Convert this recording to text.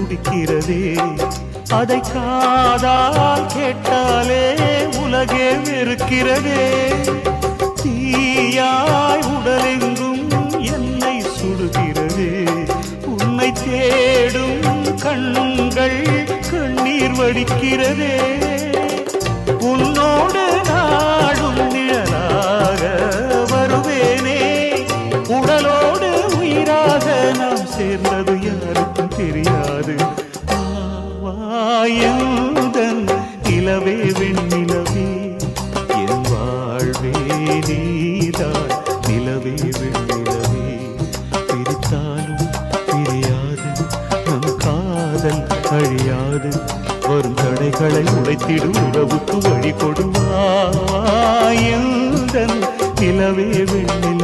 துடிக்கிறதே. அதை காதால் கேட்டாலே உலகே வெறுக்கிறதே. தீயாய் உடலெங்கும் என்னை சுடுகிறதே. உன்னை தேடும் கண்கள் கண்ணீர் வடிக்கிறதே. உன்னோடு நாடும் நிழலாக வருவேனே. உடலோடு உயிராக நாம் சேர்ந்தது யாருக்கும் தெரியாது. வாயுதன் நிலவே வெண்ணிலவே என் வாழ்வே நீதான். நிலவே வெண்ணிலவே பிரித்தாலும் பிரியாது நம் காதல் அழியாது. வரும் தடைகளை உடைத்திடும் உறவுக்கு வழி கொடுவாயுதன் நிலவே வெண்ணிலவே.